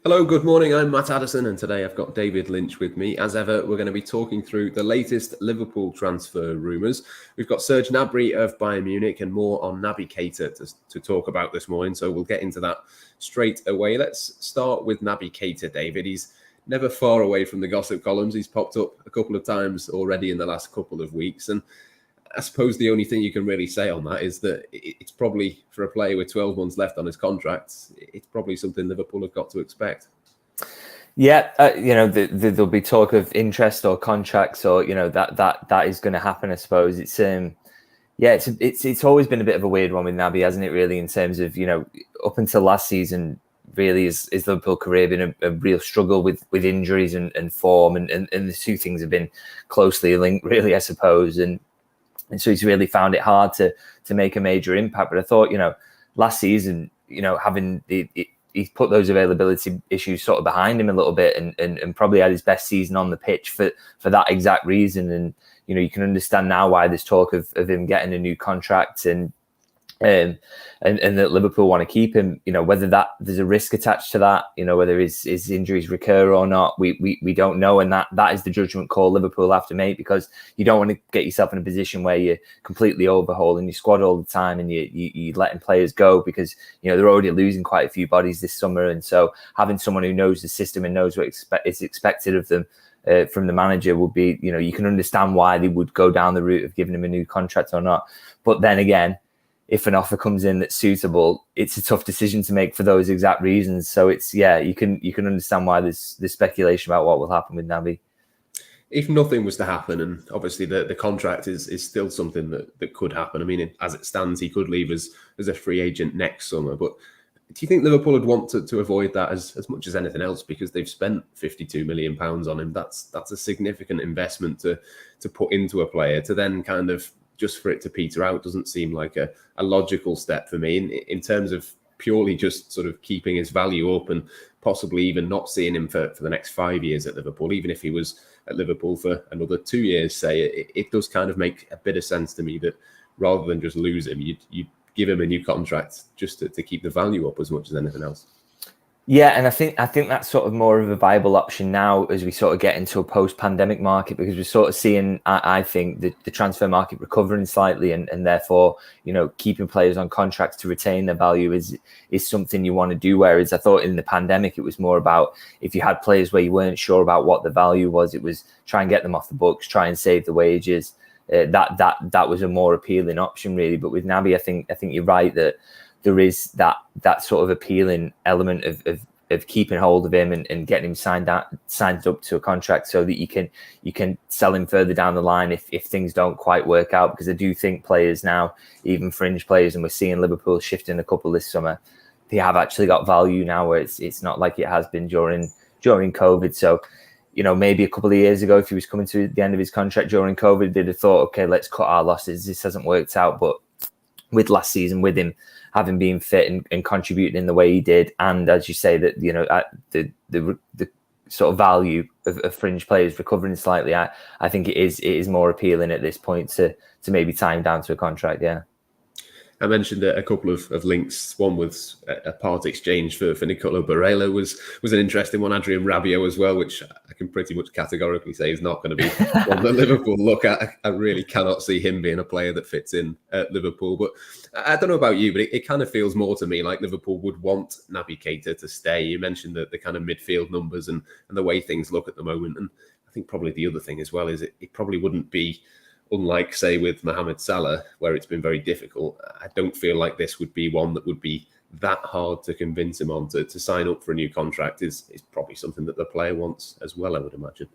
Hello, good morning. I'm Matt Addison, and today I've got David Lynch with me. As ever, we're going to be talking through the latest Liverpool transfer rumours. We've got Serge Gnabry of Bayern Munich and more on Naby Keita to talk about this morning, so we'll get into that straight away. Let's start with Naby Keita, David. He's never far away from the gossip columns. He's popped up a couple of times already in the last couple of weeks, and I suppose the only thing you can really say on that is that it's probably, for a player with 12 months left on his contract, it's probably something Liverpool have got to expect. Yeah, there'll be talk of interest or contracts, or that is going to happen. I suppose it's always been a bit of a weird one with Naby, hasn't it? Really, in terms of up until last season, really is Liverpool career been a real struggle with injuries and form, and the two things have been closely linked, really, I suppose, and so he's really found it hard to make a major impact. But I thought, last season, having he's put those availability issues sort of behind him a little bit, and probably had his best season on the pitch for that exact reason. And you can understand now why there's talk of him getting a new contract and that Liverpool want to keep him. Whether that there's a risk attached to that, whether his injuries recur or not, we don't know, and that is the judgment call Liverpool have to make, because you don't want to get yourself in a position where you're completely overhauling your squad all the time and you letting players go, because they're already losing quite a few bodies this summer, and so having someone who knows the system and knows what is expected of them from the manager would be, you can understand why they would go down the route of giving him a new contract or not. But then again, if an offer comes in that's suitable, it's a tough decision to make for those exact reasons. So you can understand why there's speculation about what will happen with Naby. If nothing was to happen, and obviously the contract is still something that could happen. I mean, as it stands, he could leave as a free agent next summer. But do you think Liverpool would want to avoid that as much as anything else, because they've spent £52 million on him? That's a significant investment to put into a player, to then kind of just for it to peter out doesn't seem like a logical step for me in terms of purely just sort of keeping his value up and possibly even not seeing him for the next 5 years at Liverpool. Even if he was at Liverpool for another 2 years, say, it does kind of make a bit of sense to me that rather than just lose him, you'd give him a new contract just to keep the value up as much as anything else. Yeah, and I think that's sort of more of a viable option now as we sort of get into a post-pandemic market, because we're sort of seeing, I think, the transfer market recovering slightly, and therefore, keeping players on contracts to retain their value is something you want to do. Whereas I thought in the pandemic, it was more about if you had players where you weren't sure about what the value was, it was try and get them off the books, try and save the wages. That was a more appealing option, really. But with Naby, I think you're right that there is that sort of appealing element of keeping hold of him and getting him signed up to a contract, so that you can sell him further down the line if things don't quite work out. Because I do think players now, even fringe players, and we're seeing Liverpool shifting a couple this summer, they have actually got value now, where it's not like it has been during COVID. So maybe a couple of years ago, if he was coming to the end of his contract during COVID, they'd have thought, okay, let's cut our losses, this hasn't worked out. But with last season, with him having been fit and contributing in the way he did, and as you say, that the sort of value of fringe players recovering slightly, I think it is more appealing at this point to maybe tie him down to a contract. Yeah. I mentioned a couple of links. One was a part exchange for Nicolo Barella was an interesting one. Adrien Rabiot as well, which I can pretty much categorically say is not going to be one that Liverpool look at. I really cannot see him being a player that fits in at Liverpool. But I don't know about you, but it kind of feels more to me like Liverpool would want Naby Keita to stay. You mentioned the kind of midfield numbers and the way things look at the moment. And I think probably the other thing as well is it probably wouldn't be, unlike, say, with Mohamed Salah, where it's been very difficult. I don't feel like this would be one that would be that hard to convince him on to sign up for a new contract. Is probably something that the player wants as well, I would imagine.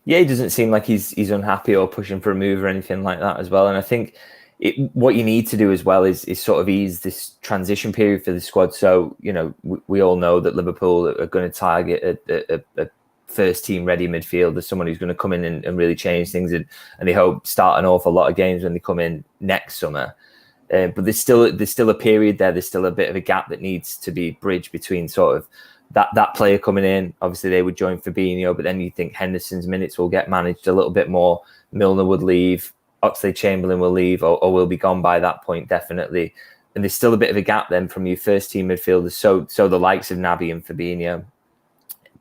Yeah, he doesn't seem like he's unhappy or pushing for a move or anything like that as well. And I think what you need to do as well is sort of ease this transition period for the squad. So, we all know that Liverpool are going to target a first team ready midfielder, someone who's going to come in and really change things, and they hope start an awful lot of games when they come in next summer. But there's still a period there. There's still a bit of a gap that needs to be bridged between sort of that player coming in. Obviously, they would join Fabinho, but then you think Henderson's minutes will get managed a little bit more. Milner would leave. Oxlade-Chamberlain will leave or will be gone by that point, definitely. And there's still a bit of a gap then from your first team midfielders. So the likes of Naby and Fabinho,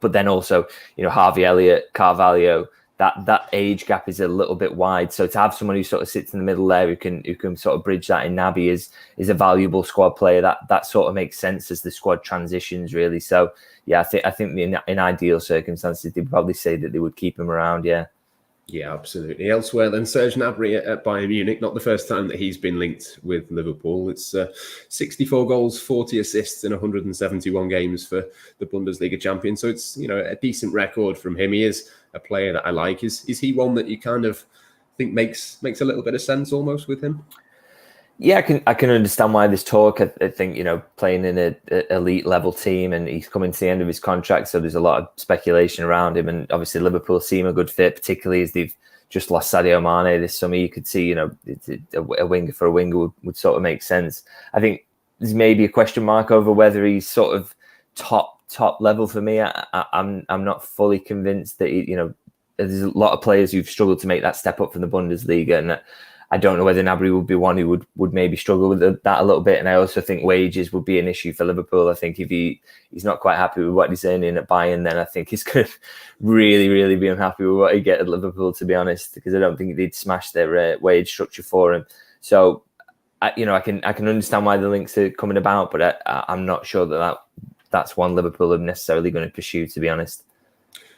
but then also, Harvey Elliott, Carvalho, that age gap is a little bit wide. So to have someone who sort of sits in the middle there who can sort of bridge that in Naby is a valuable squad player. That sort of makes sense as the squad transitions, really. So yeah, I think in ideal circumstances they'd probably say that they would keep him around. Yeah. Yeah, absolutely. Elsewhere then, Serge Gnabry at Bayern Munich. Not the first time that he's been linked with Liverpool. It's 64 goals, 40 assists in 171 games for the Bundesliga champion. So it's a decent record from him. He is a player that I like. Is he one that you kind of think makes a little bit of sense almost with him? Yeah, I can understand why there's talk. I think, playing in an elite level team, and he's coming to the end of his contract, so there's a lot of speculation around him. And obviously Liverpool seem a good fit, particularly as they've just lost Sadio Mane this summer. You could see, a winger for a winger would sort of make sense. I think there's maybe a question mark over whether he's sort of top level for me. I'm not fully convinced that there's a lot of players who've struggled to make that step up from the Bundesliga, and I don't know whether Gnabry would be one who would maybe struggle with that a little bit. And I also think wages would be an issue for Liverpool. I think if he's not quite happy with what he's earning at Bayern, then I think he's going to really, really be unhappy with what he get at Liverpool, to be honest, because I don't think they'd smash their wage structure for him. So, I can understand why the links are coming about, but I'm not sure that's one Liverpool are necessarily going to pursue, to be honest.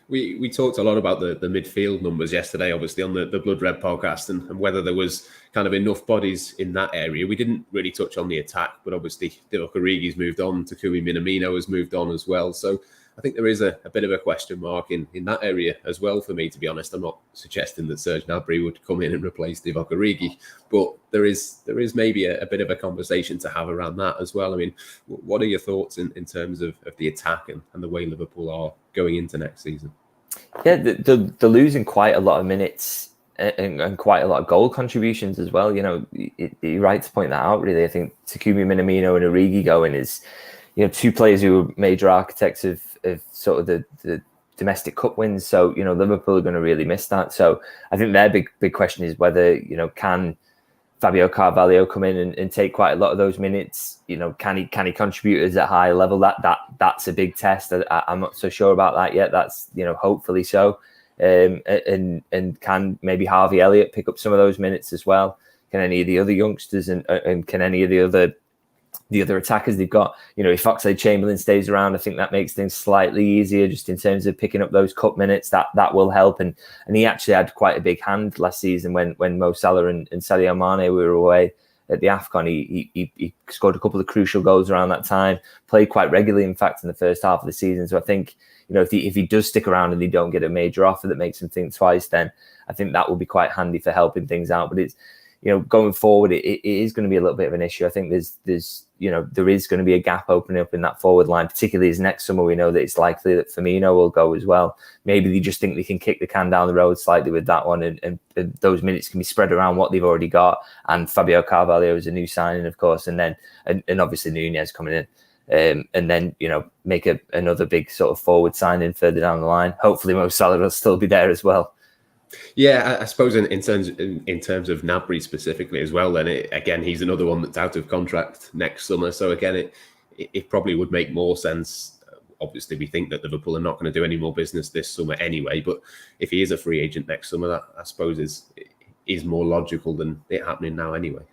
We talked a lot about the midfield numbers yesterday, obviously, on the Blood Red podcast, and whether there was kind of enough bodies in that area. We didn't really touch on the attack, but obviously Divock Origi's moved on, Takumi Minamino has moved on as well. So I think there is a bit of a question mark in that area as well for me, to be honest. I'm not suggesting that Serge Gnabry would come in and replace Divock Origi, but there is maybe a bit of a conversation to have around that as well. I mean, what are your thoughts in terms of the attack and the way Liverpool are going into next season? Yeah, they're losing quite a lot of minutes and quite a lot of goal contributions as well. You're right to point that out, really. I think Takumi Minamino and Origi going is, two players who were major architects of sort of the domestic cup wins. So, Liverpool are going to really miss that. So I think their big question is whether, can Fabio Carvalho come in and take quite a lot of those minutes? Can he contribute at a high level? That's a big test. I'm not so sure about that yet. That's hopefully so. And can maybe Harvey Elliott pick up some of those minutes as well? Can any of the other youngsters and can any of the other attackers they've got? If Oxlade-Chamberlain stays around, I think that makes things slightly easier just in terms of picking up those cup minutes. That will help. And he actually had quite a big hand last season when Mo Salah and Sadio Mane were away at the AFCON. He scored a couple of crucial goals around that time, played quite regularly, in fact, in the first half of the season. So I think, if he does stick around and they don't get a major offer that makes him think twice, then I think that will be quite handy for helping things out. But it's, going forward, it is going to be a little bit of an issue. I think there is going to be a gap opening up in that forward line, particularly as next summer we know that it's likely that Firmino will go as well. Maybe they just think they can kick the can down the road slightly with that one, and those minutes can be spread around what they've already got. And Fabio Carvalho is a new signing, of course, and then and obviously Nunez coming in, and then make another big sort of forward signing further down the line. Hopefully Mo Salah will still be there as well. Yeah, I suppose in terms of Gnabry specifically as well, then again, he's another one that's out of contract next summer. So again, it probably would make more sense. Obviously, we think that Liverpool are not going to do any more business this summer anyway. But if he is a free agent next summer, that I suppose is more logical than it happening now anyway.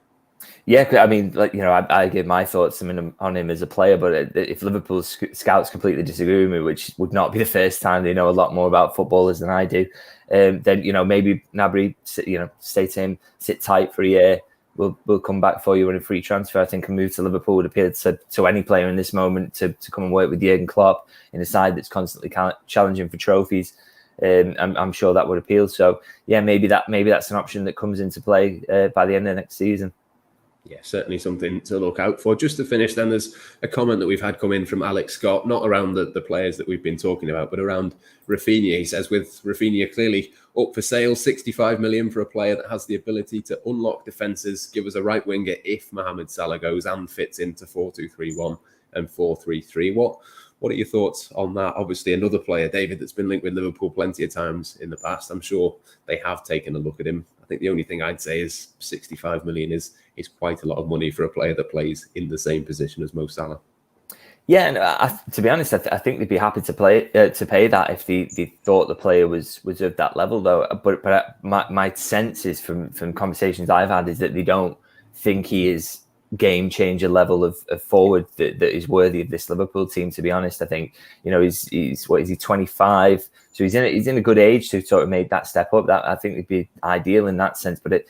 Yeah, I mean, I give my thoughts on him as a player, but if Liverpool scouts completely disagree with me, which would not be the first time, they know a lot more about footballers than I do, then maybe Gnabry, stay to him, sit tight for a year. We'll come back for you on a free transfer. I think a move to Liverpool would appeal to any player in this moment to come and work with Jurgen Klopp in a side that's constantly challenging for trophies. I'm sure that would appeal. So yeah, maybe that's an option that comes into play by the end of next season. Yeah, certainly something to look out for. Just to finish then, there's a comment that we've had come in from Alex Scott, not around the players that we've been talking about, but around Raphinha. He says, with Raphinha clearly up for sale, 65 million for a player that has the ability to unlock defences, give us a right winger if Mohamed Salah goes and fits into 4-2-3-1 and 4-3-3. What are your thoughts on that? Obviously, another player, David, that's been linked with Liverpool plenty of times in the past. I'm sure they have taken a look at him. I think the only thing I'd say is 65 million is quite a lot of money for a player that plays in the same position as Mo Salah. Yeah, and to be honest, I think they'd be happy to pay that if they thought the player was of that level, though. But my sense is from conversations I've had is that they don't think he is game changer level of forward that is worthy of this Liverpool team. To be honest, I think he's what is he 25, so he's in a good age to sort of make that step up. That I think would be ideal in that sense, but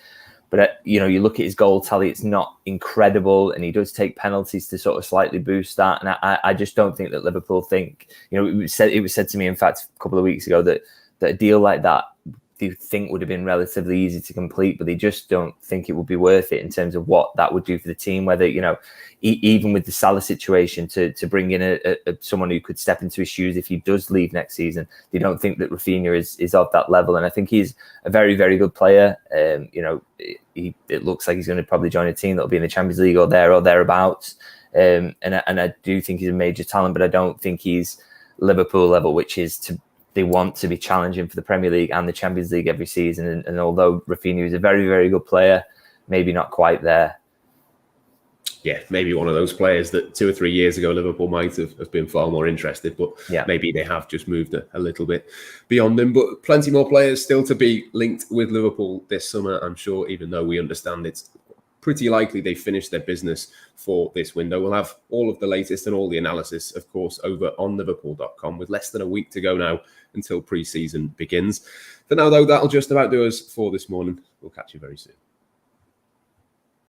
you look at his goal tally, it's not incredible, and he does take penalties to sort of slightly boost that. And I just don't think that Liverpool think, it was said to me, in fact, a couple of weeks ago that a deal like that they think would have been relatively easy to complete, but they just don't think it would be worth it in terms of what that would do for the team. Whether, even with the Salah situation, to bring in someone who could step into his shoes if he does leave next season, they don't think that Raphinha is of that level. And I think he's a very, very good player. It looks like he's going to probably join a team that'll be in the Champions League or thereabouts. And I do think he's a major talent, but I don't think he's Liverpool level, which is they want to be challenging for the Premier League and the Champions League every season. And although Raphinha is a very, very good player, maybe not quite there. Yeah, maybe one of those players that 2 or 3 years ago Liverpool might have been far more interested, but maybe they have just moved a little bit beyond them. But plenty more players still to be linked with Liverpool this summer, I'm sure, even though we understand it's pretty likely they finished their business for this window. We'll have all of the latest and all the analysis, of course, over on Liverpool.com with less than a week to go now until pre-season begins. For now, though, that'll just about do us for this morning. We'll catch you very soon.